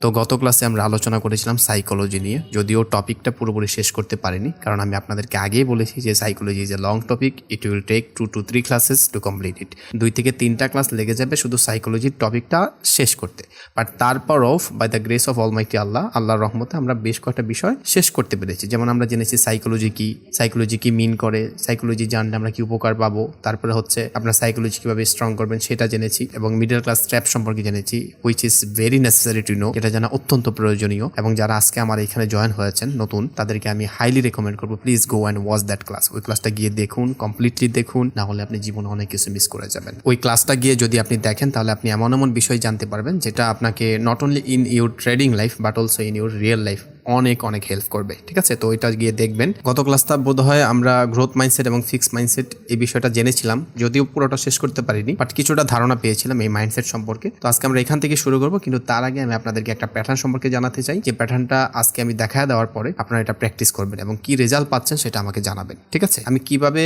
তো গত ক্লাসে আমরা আলোচনা করেছিলাম সাইকোলজি নিয়ে, যদিও টপিকটা পুরোপুরি শেষ করতে পারিনি, কারণ আমি আপনাদেরকে আগেই বলেছি যে psychology is a long topic, it will take 2 to 3 classes to complete it. 2 থেকে 3টা ক্লাস লেগে যাবে শুধু সাইকোলজির টপিকটা শেষ করতে। বাট তারপরও by the grace of almighty আল্লাহর রহমতে আমরা বেশ কয়েকটা বিষয় শেষ করতে পেরেছি। যেমন আমরা জেনেছি সাইকোলজি কি মিন করে, সাইকোলজি জানলে আমরা কি উপকার পাবো, তারপরে হচ্ছে আপনার সাইকোলজি কিভাবে স্ট্রং করবেন সেটা জেনেছি, এবং মিডল ক্লাস ট্র্যাপ সম্পর্কে জেনেছি, which is very necessary to know, যেটা জানা অত্যন্ত প্রয়োজনীয়। এবং যারা আজকে আমার এখানে জয়েন হয়েছেন নতুন, তাদেরকে আমি হাইলি রেকমেন্ড করবো, please go and watch that class. ওই ক্লাসটা গিয়ে দেখুন, কমপ্লিটলি দেখুন, না হলে আপনি জীবনে অনেক কিছু মিস করে যাবেন। ওই ক্লাসটা গিয়ে যদি আপনি দেখেন তাহলে আপনি এমন এমন বিষয় জানতে পারবেন যেটা আপনাকে not only in your trading life but also in your real life অনেক অনেক হেল্প করবে। ঠিক আছে, তো ওইটা গিয়ে দেখবেন। গত ক্লাসটা বোধ হয় আমরা গ্রোথ মাইন্ডসেট এবং ফিক্স মাইন্ডসেট এই বিষয়টা জেনেছিলাম, যদিও পুরোটা শেষ করতে পারিনি, বাট কিছুটা ধারণা পেয়েছিলাম এই মাইন্ডসেট সম্পর্কে। তো আজকে আমরা এখান থেকে শুরু করবো, কিন্তু তার আগে আমি আপনাদেরকে একটা প্যাটার্ন সম্পর্কে জানাতে চাই, যে প্যাটার্নটা আজকে আমি দেখায় দেওয়ার পরে আপনারা এটা প্র্যাকটিস করবেন এবং কি রেজাল্ট পাচ্ছেন সেটা আমাকে জানাবেন। ঠিক আছে, আমি কিভাবে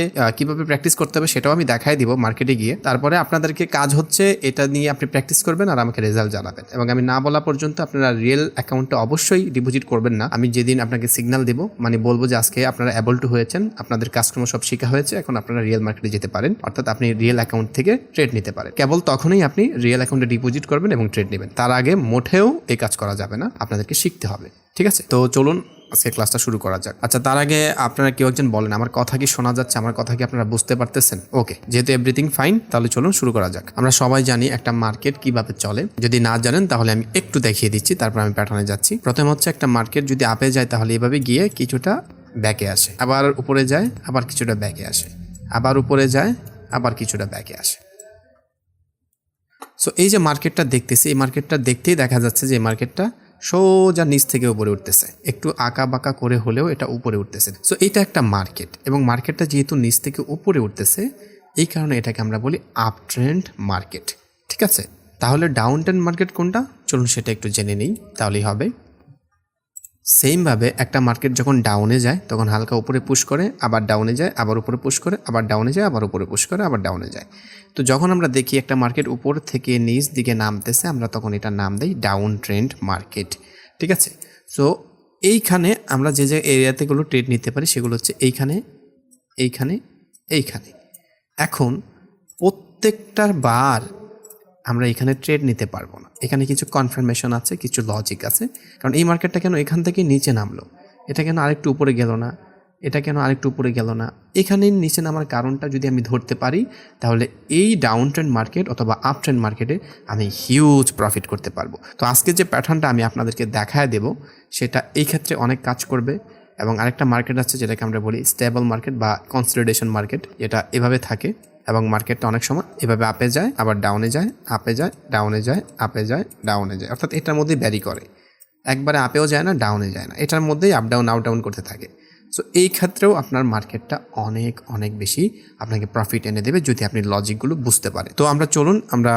প্র্যাকটিস করতে হবে সেটাও আমি দেখাই দিব মার্কেটে গিয়ে। তারপরে আপনাদেরকে কাজ হচ্ছে এটা নিয়ে আপনি প্র্যাকটিস করবেন আর আমাকে রেজাল্ট জানাবেন। এবং আমি না বলা পর্যন্ত আপনারা রিয়েল অ্যাকাউন্টে অবশ্যই ডিপোজিট করবেন না। আমি যেদিন আপনাকে সিগন্যাল দিব, মানে বলবো যে আজকে আপনারা অ্যাবল টু হয়েছেন, আপনাদের কাজকর্ম সব শেখা হয়েছে, এখন আপনারা রিয়েল মার্কেটে যেতে পারেন, অর্থাৎ আপনি রিয়েল অ্যাকাউন্ট থেকে ট্রেড নিতে পারেন। কেবল তখনই আপনি রিয়েল অ্যাকাউন্টে ডিপোজিট করবেন এবং ট্রেড নেবেন। তার আগে মোটেও এই কাজ করা যাবে না, আপনাদেরকে শিখতে হবে। ঠিক আছে, তো চলুন আজকে ক্লাসটা শুরু করা যাক। আচ্ছা, তার আগে আপনারা কেউ একজন বলেন আমার কথা কি শোনা যাচ্ছে, আমার কথা কি আপনারা বুঝতে পারতেছেন? ওকে, যেহেতু এভরিথিং ফাইন, তাহলে চলুন শুরু করা যাক। আমরা সবাই জানি একটা মার্কেট কিভাবে চলে, যদি না জানেন তাহলে আমি একটু দেখিয়ে দিচ্ছি, তারপর আমি প্যাটার্নে যাচ্ছি। প্রথম হচ্ছে একটা মার্কেট যদি আপে যায় তাহলে এভাবে গিয়ে কিছুটা ব্যাকে আসে, আবার উপরে যায়, আবার কিছুটা ব্যাকে আসে, আবার উপরে যায়, আবার কিছুটা ব্যাকে আসে। সো এই যে মার্কেটটা দেখতেছি, এই মার্কেটটা দেখতেই দেখা যাচ্ছে যে এই মার্কেটটা সোজা নিচ থেকে উপরে উঠতেছে, একটু আঁকা বাঁকা করে হলেও এটা উপরে উঠতেছে। সো এইটা একটা মার্কেট, এবং মার্কেটটা যেহেতু নিচ থেকে উপরে উঠতেছে এই কারণে এটাকে আমরা বলি আপ ট্রেন্ড মার্কেট। ঠিক আছে, তাহলে ডাউন ট্রেন্ড মার্কেট কোনটা, চলুন সেটা একটু জেনে নিই, তাহলেই হবে। সেমভাবে একটা মার্কেট যখন ডাউনে যায় তখন হালকা উপরে পুশ করে, আবার ডাউনে যায়, আবার উপরে পুশ করে, আবার ডাউনে যায়, আবার উপরে পুশ করে, আবার ডাউনে যায়। তো যখন আমরা দেখি একটা মার্কেট উপর থেকে নিচ দিকে নামতেছে, আমরা তখন এটার নাম দিই ডাউন ট্রেন্ড মার্কেট। ঠিক আছে, সো এইখানে আমরা যে যে এরিয়াতেগুলো ট্রেড নিতে পারি সেগুলো হচ্ছে এইখানে, এইখানে, এইখানে। এখন প্রত্যেকটার বার আমরা এখানে ট্রেড নিতে পারবো না, এখানে কিছু কনফার্মেশন আছে, কিছু লজিক আছে। কারণ এই মার্কেটটা কেন এখান থেকে নিচে নামলো, এটা কেন আরেকটু উপরে গেল না, এটা কেন আরেকটু উপরে গেল না, এখানেই নিচে নামার কারণটা যদি আমি ধরতে পারি তাহলে এই ডাউন ট্রেন্ড মার্কেট অথবা আপ ট্রেন্ড মার্কেটে আমি হিউজ প্রফিট করতে পারবো। তো আজকে যে প্যাটার্নটা আমি আপনাদেরকে দেখায় দেব সেটা এই ক্ষেত্রে অনেক কাজ করবে। এবং আরেকটা মার্কেট আছে যেটাকে আমরা বলি স্টেবল মার্কেট বা কনসলিডেশন মার্কেট, যেটা এভাবে থাকে এবং মার্কেটটা অনেক সময় এভাবে আপে যায়, আবার ডাউনে যায়, আপে যায়, ডাউনে যায়, আপে যায়, ডাউনে যায়, অর্থাৎ এটার মধ্যেই ভ্যারি করে, একবারে আপেও যায় না, ডাউনে যায় না, এটার মধ্যেই আপ ডাউন করতে থাকে। সো এই ক্ষেত্রেও আপনার মার্কেটটা অনেক অনেক বেশি আপনাকে প্রফিট এনে দেবে যদি আপনি লজিকগুলো বুঝতে পারেন। তো আমরা চলুন আমরা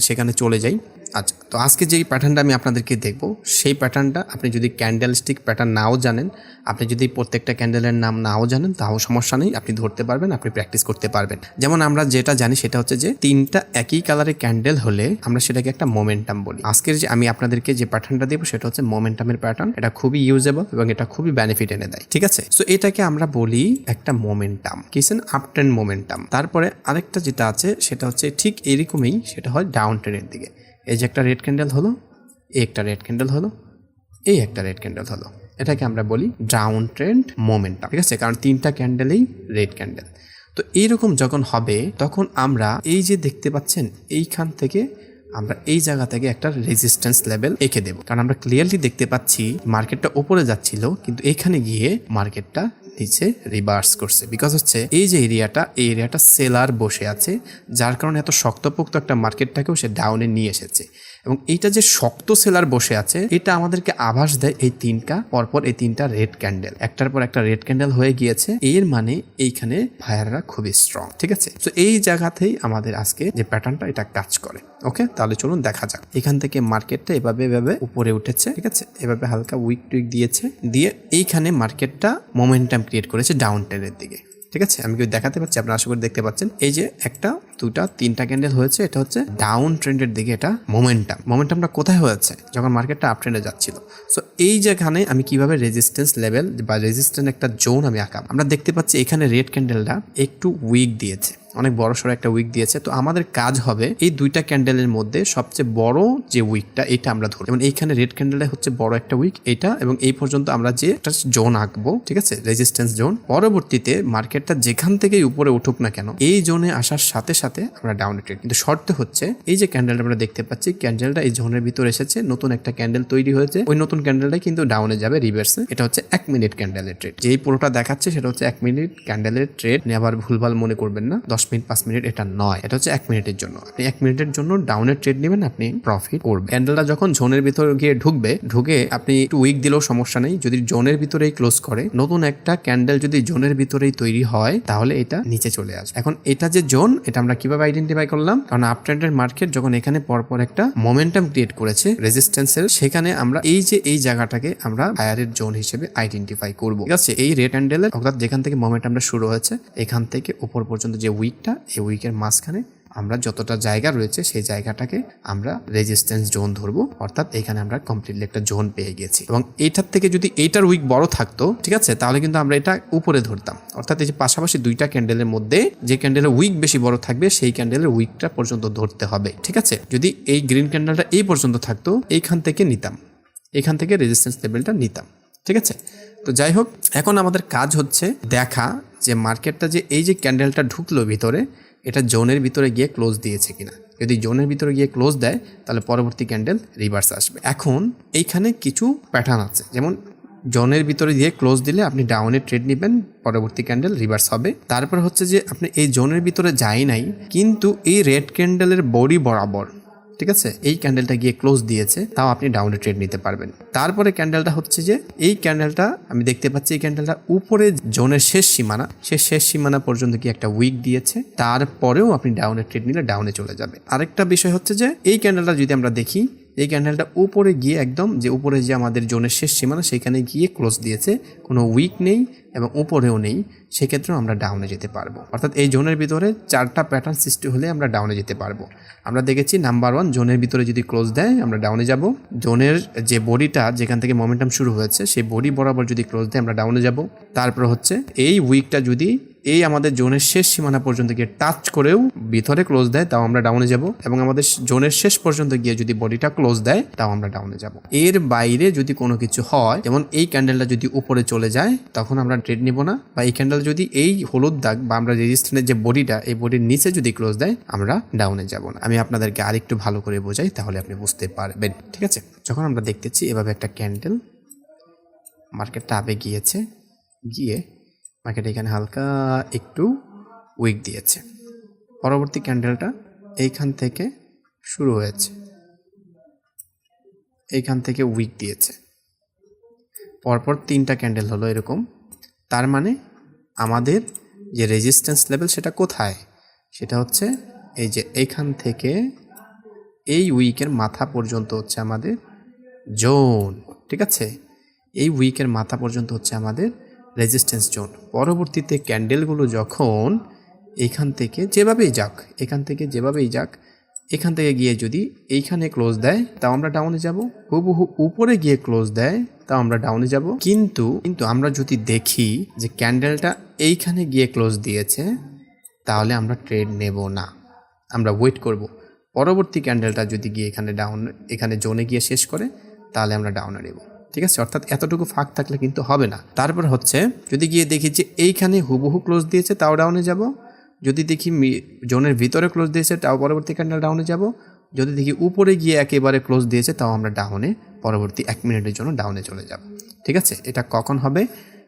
সেখানে চলে যাই। আচ্ছা, তো আজকে যেই প্যাটার্নটা আমি আপনাদেরকে দেখব সেই প্যাটার্নটা আপনি যদি ক্যান্ডেলস্টিক প্যাটার্ন নাও জানেন, আপনি যদি প্রত্যেকটা ক্যান্ডেলের নাম নাও জানেন, তাও সমস্যা নেই, আপনি ধরতে পারবেন, আপনি প্র্যাকটিস করতে পারবেন। যেমন আমরা যেটা জানি সেটা হচ্ছে যে 3টা একই কালারের ক্যান্ডেল হলে আমরা সেটাকে একটা মোমেন্টাম বলি। আজকের যে আমি আপনাদেরকে যে প্যাটার্নটা দেবো সেটা হচ্ছে মোমেন্টামের প্যাটার্ন। এটা খুবই ইউজেবল এবং এটা খুবই বেনিফিট এনে দেয়। ঠিক আছে, সো এটাকে আমরা বলি একটা মোমেন্টাম, কিসেন আপ ট্রেন্ড মোমেন্টাম। তারপরে আরেকটা যেটা আছে সেটা হচ্ছে ঠিক এরকমই, সেটা হয় ডাউন ট্রেন্ডের দিকে। এই যে একটা রেড ক্যান্ডেল হলো, এই একটা রেড ক্যান্ডেল হলো, এই একটা রেড ক্যান্ডেল হলো, এটাকে আমরা বলি ডাউন ট্রেন্ড মোমেন্টাম। ঠিক আছে, কারণ 3টা ক্যান্ডেলেই রেড ক্যান্ডেল। তো এইরকম যখন হবে তখন আমরা এই যে দেখতে পাচ্ছেন এইখান থেকে আমরা এই জায়গা থেকে একটা রেজিস্ট্যান্স লেভেল এঁকে দেব, কারণ আমরা ক্লিয়ারলি দেখতে পাচ্ছি মার্কেটটা উপরে যাচ্ছিল কিন্তু এখানে গিয়ে মার্কেটটা নিচে রিভার্স করছে। বিকজ হচ্ছে এই যে এই এরিয়াটা সেলার বসে আছে, যার কারণে এত শক্তপোক্ত একটা মার্কেটটাকেও সে ডাউনে নিয়ে এসেছে। এবং এইটা যে শক্ত সেলার বসে আছে এটা আমাদেরকে আভাস দেয় এই পরপর এই 3টা রেড ক্যান্ডেল, একটার পর একটা রেড ক্যান্ডেল হয়ে গিয়েছে, এর মানে এইখানে ভাইয়াররা খুবই স্ট্রং। ঠিক আছে, তো এই জায়গাতেই আমাদের আজকে যে প্যাটার্নটা এটা কাজ করে। ওকে, তাহলে চলুন দেখা যাক। এখান থেকে মার্কেটটা এভাবে উপরে উঠেছে, ঠিক আছে, এভাবে হালকা উইক দিয়েছে, দিয়ে এইখানে মার্কেটটা মোমেন্টাম ক্রিয়েট করেছে ডাউন ট্রেন্ডের দিকে। ঠিক আছে, আমি কি দেখাতে পাচ্ছি, আপনারা আশা করি দেখতে পাচ্ছেন। এই যে একটা, দুটা, তিনটা ক্যান্ডেল হয়েছে, এটা হচ্ছে ডাউন ট্রেন্ডের দিকে, এটা মোমেন্টামটা কোথায় হয়েছে, যখন মার্কেটটা আপ ট্রেন্ডে যাচ্ছিল। সো এই যেখানে আমি কিভাবে রেজিস্ট্যান্স লেভেল বা রেজিস্ট্যান্স একটা জোন আমি আঁকাম, আমরা দেখতে পাচ্ছি এখানে রেড ক্যান্ডেলটা একটু উইক দিয়েছে, অনেক বড় সড়ো একটা উইক দিয়েছে। তো আমাদের কাজ হবে এই দুইটা ক্যান্ডেলের মধ্যে সবচেয়ে বড় যে উইকটা, এটা আমরা ধরবো। যেমন এইখানে রেড ক্যান্ডেলটা হচ্ছে বড় একটা উইক, এটা, এবং এই পর্যন্ত আমরা যে একটা জোন আঁকবো, ঠিক আছে, রেজিস্ট্যান্স জোন। পরবর্তীতে মার্কেটটা যেখান থেকেই উপরে উঠুক না কেন, এই জোনে আসার সাথে সাথে আমরা ডাউনে ট্রেড। কিন্তু শর্ত হচ্ছে এই যে ক্যান্ডেলটা আমরা দেখতে পাচ্ছি, ক্যান্ডেলটা এই জোনের ভিতরে এসেছে, নতুন একটা ক্যান্ডেল তৈরি হয়েছে, ওই নতুন ক্যান্ডেলটাই কিন্তু ডাউনে যাবে রিভার্সে। এটা হচ্ছে 1 মিনিট ক্যান্ডেলের ট্রেড। যেই পুরোটা দেখাচ্ছে সেটা হচ্ছে 1 মিনিট ক্যান্ডেলের ট্রেড। আবার ভুলভাল মনে করবেন না, 10 মিনিট 5 মিনিট এটা নয়, এটা হচ্ছে 1 মিনিটের জন্য। আপনি 1 মিনিটের জন্য ডাউনের ট্রেড নেবেন, আপনি প্রফিট করবেন। ক্যান্ডেলটা যখন জোনের ভিতরে গিয়ে ঢুকে আপনি একটু উইক দিলেও সমস্যা নেই, যদি জোনের ভিতরেই ক্লোজ করে, নতুন একটা ক্যান্ডেল যদি জোনের ভিতরেই তৈরি হয়, তাহলে এটা নিচে চলে আসবে। এখন এটা যে জোন, এটা আমরা কিভাবে আইডেন্টিফাই করলাম, কারণ আপ ট্রেন্ডের মার্কেট যখন এখানে পরপর একটা মোমেন্টাম ক্রিয়েট করেছে রেজিস্ট্যান্সের, সেখানে আমরা এই জায়গাটাকে আমরা হায়ারের জোন হিসেবে আইডেন্টিফাই করব। ঠিক আছে, এই রেড ক্যান্ডেলের অর্থাৎ যেখান থেকে মোমেন্টামটা শুরু হয়েছে, এখান থেকে উপর পর্যন্ত যে উইকটা, এই উইকের মাঝখানে আমরা যতটা জায়গা রয়েছে সেই জায়গাটাকে আমরা রেজিস্ট্যান্স জোন ধরবো। অর্থাৎ এখানে আমরা কমপ্লিটলি একটা জোন পেয়ে গেছি, এবং এইটার থেকে যদি এইটার উইক বড় থাকতো, ঠিক আছে, তাহলে কিন্তু আমরা এটা উপরে ধরতাম। অর্থাৎ এই যে পাশাপাশি দুইটা ক্যান্ডেলের মধ্যে যে ক্যান্ডেলের উইক বেশি বড় থাকবে, সেই ক্যান্ডেলের উইকটা পর্যন্ত ধরতে হবে। ঠিক আছে, যদি এই গ্রিন ক্যান্ডেলটা এই পর্যন্ত থাকতো, এইখান থেকে নিতাম, এখান থেকে রেজিস্ট্যান্স লেভেলটা নিতাম। ঠিক আছে, তো যাই হোক, এখন আমাদের কাজ হচ্ছে দেখা যে মার্কেটটা যে এই যে ক্যান্ডেলটা ঢুকলো ভিতরে, এটা জোনের ভিতরে গিয়ে ক্লোজ দিয়েছে কিনা। যদি জোনের ভিতরে গিয়ে ক্লোজ দেয়, তাহলে পরবর্তী ক্যান্ডেল রিভার্স আসবে। এখন এইখানে কিছু প্যাটার্ন আছে, যেমন জোনের ভিতরে গিয়ে ক্লোজ দিলে আপনি ডাউনে ট্রেড নেবেন, পরবর্তী ক্যান্ডেল রিভার্স হবে। তারপর হচ্ছে যে আপনি এই জোনের ভিতরে যাই নাই, কিন্তু এই রেড ক্যান্ডেলের বডি বরাবর, ঠিক আছে, এই ক্যান্ডেলটা গিয়ে ক্লোজ দিয়েছে, তাও আপনি ডাউনে ট্রেড নিতে পারবেন। তারপরে ক্যান্ডেলটা হচ্ছে যে এই ক্যান্ডেলটা আমি দেখতে পাচ্ছি, এই ক্যান্ডেলটা উপরে জোনের শেষ সীমানা পর্যন্ত কি একটা উইক দিয়েছে, তারপরেও আপনি ডাউনে ট্রেড নিলে ডাউনে চলে যাবে। আরেকটা বিষয় হচ্ছে যে এই ক্যান্ডেলটা যদি আমরা দেখি, এই ক্যান্ডেলটা উপরে গিয়ে একদম যে উপরে যে আমাদের জোনের শেষ সীমানা, সেখানে গিয়ে ক্লোজ দিয়েছে, কোনো উইক নেই এবং উপরেও নেই, সেক্ষেত্রেও আমরা ডাউনে যেতে পারবো। অর্থাৎ এই জোনের ভিতরে 4টা প্যাটার্ন সৃষ্টি হলে আমরা ডাউনে যেতে পারবো। আমরা দেখেছি নাম্বার 1, জোনের ভিতরে যদি ক্লোজ দেয় আমরা ডাউনে যাব। জোনের যে বডিটা যেখান থেকে মোমেন্টাম শুরু হয়েছে, সেই বডি বরাবর যদি ক্লোজ দেয় আমরা ডাউনে যাব। তারপর হচ্ছে এই উইকটা যদি এই আমাদের জোনের শেষ সীমানা পর্যন্ত গিয়ে টাচ করেও ভিতরে ক্লোজ দেয়, তাও আমরা ডাউনে যাব। এবং আমাদের জোনের শেষ পর্যন্ত গিয়ে যদি বডিটা ক্লোজ দেয়, তাও আমরা ডাউনে যাব। এর বাইরে যদি কোনো কিছু হয়, যেমন এই ক্যান্ডেলটা যদি উপরে চলে যায়, তখন আমরা ট্রেড নিব না। বা এই ক্যান্ডেল যদি এই হলুদ দাগ বা আমরা রেজিস্ট্যান্সের যে বডিটা, এই বডির নিচে যদি ক্লোজ দেয়, আমরা ডাউনে যাব না। আমি আপনাদেরকে আরেকটু ভালো করে বোঝাই, তাহলে আপনি বুঝতে পারবেন। ঠিক আছে, যখন আমরা দেখতেছি এভাবে একটা ক্যান্ডেল মার্কেটটা আপে গিয়ে মার্কেট এখানে হালকা একটু উইক দিয়েছে, পরবর্তী ক্যান্ডেলটা এইখান থেকে শুরু হয়েছে, এইখান থেকে উইক দিয়েছে, পরপর 3টা ক্যান্ডেল হলো এরকম। তার মানে আমাদের যে রেজিস্ট্যান্স লেভেল সেটা কোথায়, সেটা হচ্ছে এই যে এইখান থেকে এই উইকের মাথা পর্যন্ত হচ্ছে আমাদের জোন। ঠিক আছে, এই উইকের মাথা পর্যন্ত হচ্ছে আমাদের রেজিস্ট্যান্স জোন। পরবর্তীতে ক্যান্ডেলগুলো যখন এখান থেকে যেভাবেই যাক, এখান থেকে গিয়ে যদি এইখানে ক্লোজ দেয়, তাও আমরা ডাউনে যাব। হুবহু উপরে গিয়ে ক্লোজ দেয়, তাও আমরা ডাউনে যাব। কিন্তু আমরা যদি দেখি যে ক্যান্ডেলটা এইখানে গিয়ে ক্লোজ দিয়েছে, তাহলে আমরা ট্রেড নেব না, আমরা ওয়েট করব। পরবর্তী ক্যান্ডেলটা যদি গিয়ে এখানে জোনে গিয়ে শেষ করে, তাহলে আমরা ডাউনে নেব। ঠিক আছে, অর্থাৎ এতটুকু ফাঁক থাকলে কিন্তু হবে না। তারপর হচ্ছে যদি গিয়ে দেখি যে এইখানে হুবহু ক্লোজ দিয়েছে, তাও ডাউনে যাব। যদি দেখি জোনের ভিতরে ক্লোজ দিয়েছে, তাও পরবর্তী ক্যান্ডেল ডাউনে যাব। যদি দেখি উপরে গিয়ে একেবারে ক্লোজ দিয়েছে, তাও আমরা ডাউনে পরবর্তী 1 মিনিটের জন্য ডাউনে চলে যাব। ঠিক আছে, এটা কখন হবে?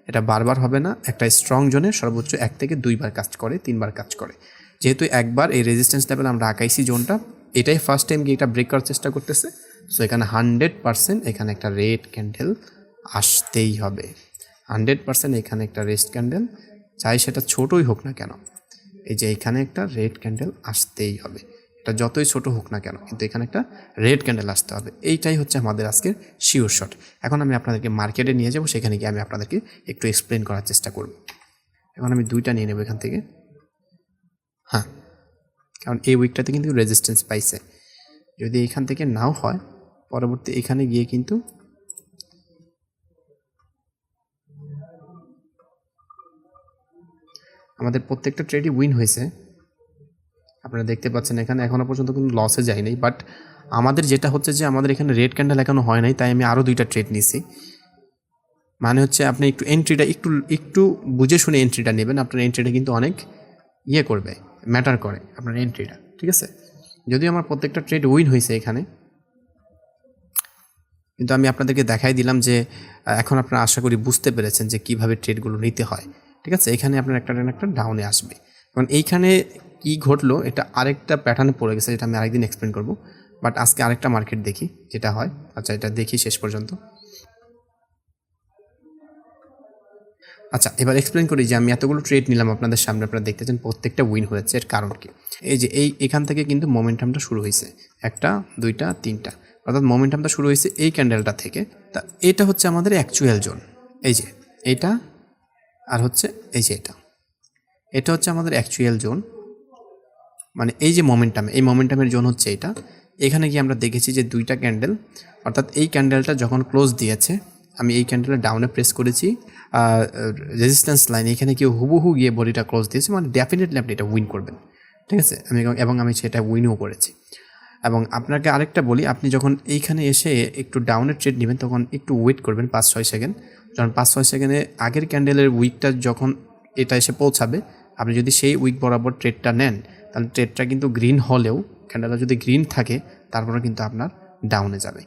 এটা বারবার হবে না। একটা স্ট্রং জোনে সর্বোচ্চ 1 থেকে 2 বার কাজ করে, 3 বার কাজ করে। যেহেতু একবার এই রেজিস্ট্যান্স লেভেল আমরা আঁকাইছি জোনটা, এটাই ফার্স্ট টাইম গিয়ে এটা ব্রেক করার চেষ্টা করতেছে। সো এখানে 100% এখানে একটা রেড ক্যান্ডেল আসতেই হবে। 100% এখানে একটা রেড ক্যান্ডেল, চাই সেটা ছোটই হোক না কেন, এই যে এখানে একটা রেড ক্যান্ডেল আসতেই হবে। এটা যতই ছোট হোক না কেন, কিন্তু এখানে একটা রেড ক্যান্ডেল আসতে হবে। এইটাই হচ্ছে আমাদের আজকের শিওর শট। এখন আমি আপনাদেরকে মার্কেটে নিয়ে যাব, সেখানে গিয়ে আমি আপনাদেরকে একটু এক্সপ্লেন করার চেষ্টা করব। এখন আমি 2টা নিয়ে নেব এখান থেকে। হ্যাঁ, কারণ এই উইকটাতে কিন্তু রেজিস্ট্যান্স পাইছে। যদি এখান থেকে নাও হয়, পরবর্তী এখানে গিয়ে কিন্তু আমাদের প্রত্যেকটা ট্রেডই উইন হয়েছে। আপনারা দেখতে পাচ্ছেন এখানে এখনও পর্যন্ত কিন্তু লসে যায়নি, বাট আমাদের যেটা হচ্ছে যে আমাদের এখানে রেড ক্যান্ডেল এখনও হয় নাই, তাই আমি আরও 2টা ট্রেড নিছি। মানে হচ্ছে আপনি একটু এন্ট্রিটা একটু বুঝে শুনে এন্ট্রিটা নেবেন। আপনার এন্ট্রিটা কিন্তু অনেক করবে, ম্যাটার করে আপনার এন্ট্রিটা, ঠিক আছে? যদিও আমার প্রত্যেকটা ট্রেড উইন হয়েছে এখানে, কিন্তু আমি আপনাদেরকে দেখাই দিলাম যে এখন আপনারা আশা করি বুঝতে পেরেছেন যে কিভাবে ট্রেডগুলো নিতে হয়, ঠিক আছে? এখানে আপনার একটা ডাউনে আসবে। কারণ এইখানে কি ঘটলো এটা আরেকটা প্যাটার্নে পড়ে গেছে, যেটা আমি আরেকদিন এক্সপ্লেন করব। বাট আজকে আরেকটা মার্কেট দেখি যেটা হয়। আচ্ছা, এটা দেখি শেষ পর্যন্ত। আচ্ছা, এবার এক্সপ্লেন করি যে আমি এতগুলো ট্রেড নিলাম আপনাদের সামনে, আপনারা দেখতেছেন প্রত্যেকটা উইন হয়েছে। এর কারণ কি? এই যে এখান থেকে কিন্তু মোমেন্টামটা শুরু হয়েছে, 1টা 2টা 3টা, অর্থাৎ মোমেন্টামটা শুরু হয়েছে এই ক্যান্ডেলটা থেকে। তা এটা হচ্ছে আমাদের অ্যাকচুয়াল জোন, এই যে এইটা, আর হচ্ছে এই যে এটা হচ্ছে আমাদের অ্যাকচুয়াল জোন। মানে এই যে এই মোমেন্টামের জোন হচ্ছে এটা। এখানে গিয়ে আমরা দেখেছি যে 2টা ক্যান্ডেল, অর্থাৎ এই ক্যান্ডেলটা যখন ক্লোজ দিয়েছে, আমি এই ক্যান্ডেলটা ডাউনে প্রেস করেছি, রেজিস্ট্যান্স লাইন এখানে কেউ হুবহু গিয়ে বডিটা ক্লোজ দিয়েছে, মানে ডেফিনেটলি আপনি এটা উইন করবেন, ঠিক আছে? আমি সেটা উইনও করেছি। এবং আপনাকে আরেকটা বলি, আপনি যখন এইখানে এসে একটু ডাউনের ট্রেড নেবেন তখন একটু ওয়েট করবেন 5-6 সেকেন্ড। যখন 5-6 সেকেন্ডে আগের ক্যান্ডেলের উইকটা যখন এটা এসে পৌঁছাবে, আপনি যদি সেই উইক বরাবর ট্রেডটা নেন, তাহলে ট্রেডটা কিন্তু গ্রিন হলেও, ক্যান্ডেলটা যদি গ্রিন থাকে, তারপরে কিন্তু আপনার ডাউনে যাবে।